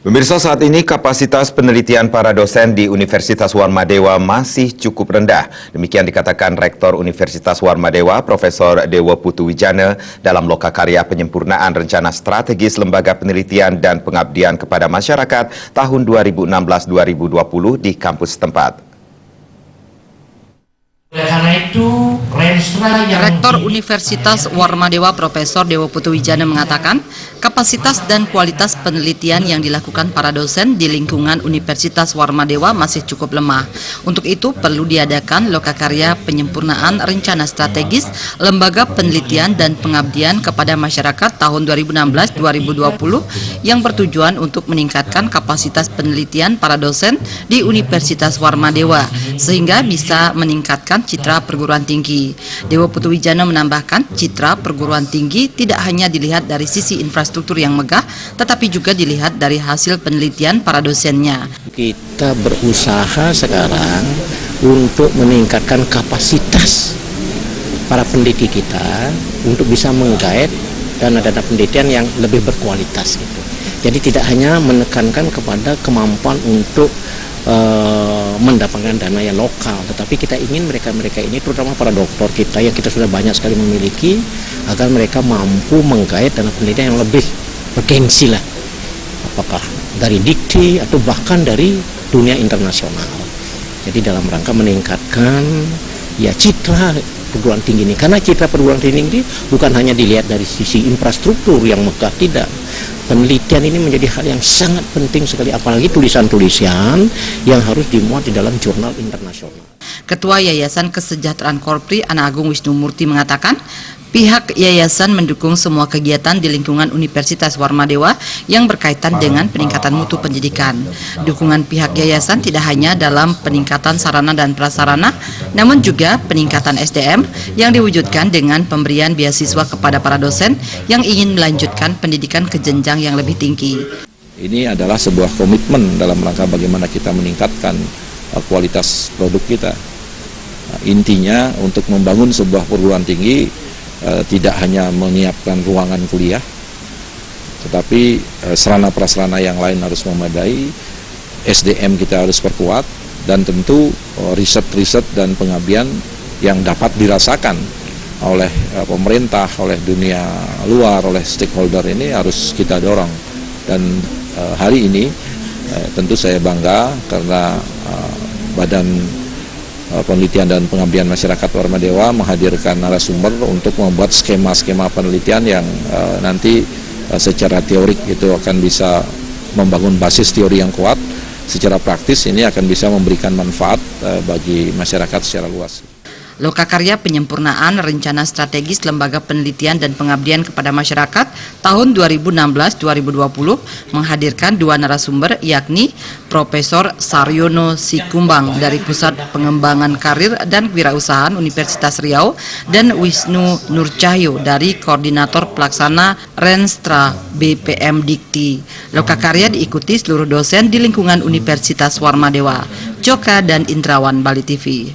Pemirsa, saat ini kapasitas penelitian para dosen di Universitas Warmadewa masih cukup rendah. Demikian dikatakan Rektor Universitas Warmadewa, Profesor Dewa Putuwijana dalam lokakarya penyempurnaan rencana strategis lembaga penelitian dan pengabdian kepada masyarakat tahun 2016-2020 di kampus setempat. Karena itu, Rektor Universitas Warmadewa Profesor Dewa Putuwijana mengatakan kapasitas dan kualitas penelitian yang dilakukan para dosen di lingkungan Universitas Warmadewa masih cukup lemah. Untuk itu perlu diadakan lokakarya penyempurnaan rencana strategis lembaga penelitian dan pengabdian kepada masyarakat tahun 2016-2020 yang bertujuan untuk meningkatkan kapasitas penelitian para dosen di Universitas Warmadewa sehingga bisa meningkatkan citra perguruan tinggi. Dewa Putuwijana menambahkan citra perguruan tinggi tidak hanya dilihat dari sisi infrastruktur yang megah, tetapi juga dilihat dari hasil penelitian para dosennya. Kita berusaha sekarang untuk meningkatkan kapasitas para peneliti kita untuk bisa menggait dana-dana penelitian yang lebih berkualitas gitu. Jadi tidak hanya menekankan kepada kemampuan untuk mendapatkan dana yang lokal, tetapi kita ingin mereka-mereka ini, terutama para doktor kita yang kita sudah banyak sekali memiliki, agar mereka mampu menggait dana penelitian yang lebih bergengsi lah, apakah dari dikti atau bahkan dari dunia internasional. Jadi dalam rangka meningkatkan ya citra perguruan tinggi ini, karena citra perguruan tinggi ini bukan hanya dilihat dari sisi infrastruktur yang megah, tidak. Penelitian ini menjadi hal yang sangat penting sekali, apalagi tulisan-tulisan yang harus dimuat di dalam jurnal internasional. Ketua Yayasan Kesejahteraan Korpri Ana Agung Wisnu Murti mengatakan pihak yayasan mendukung semua kegiatan di lingkungan Universitas Warmadewa yang berkaitan dengan peningkatan mutu pendidikan. Dukungan pihak yayasan tidak hanya dalam peningkatan sarana dan prasarana, namun juga peningkatan SDM yang diwujudkan dengan pemberian beasiswa kepada para dosen yang ingin melanjutkan pendidikan ke jenjang yang lebih tinggi. Ini adalah sebuah komitmen dalam rangka bagaimana kita meningkatkan kualitas produk kita. Intinya untuk membangun sebuah perguruan tinggi tidak hanya menyiapkan ruangan kuliah, tetapi sarana prasarana yang lain harus memadai, SDM kita harus perkuat, dan tentu riset-riset dan pengabdian yang dapat dirasakan oleh pemerintah, oleh dunia luar, oleh stakeholder ini harus kita dorong. Dan hari ini tentu saya bangga karena Badan Penelitian dan Pengabdian Masyarakat Warmadewa menghadirkan narasumber untuk membuat skema-skema penelitian yang nanti secara teorik itu akan bisa membangun basis teori yang kuat, secara praktis ini akan bisa memberikan manfaat bagi masyarakat secara luas. Lokakarya penyempurnaan rencana strategis lembaga penelitian dan pengabdian kepada masyarakat tahun 2016-2020 menghadirkan dua narasumber, yakni Profesor Saryono Sikumbang dari Pusat Pengembangan Karir dan Kewirausahaan Universitas Riau dan Wisnu Nurcahyo dari Koordinator Pelaksana Renstra BPM Dikti. Lokakarya diikuti seluruh dosen di lingkungan Universitas Warmadewa. Joka dan Indrawan, Bali TV.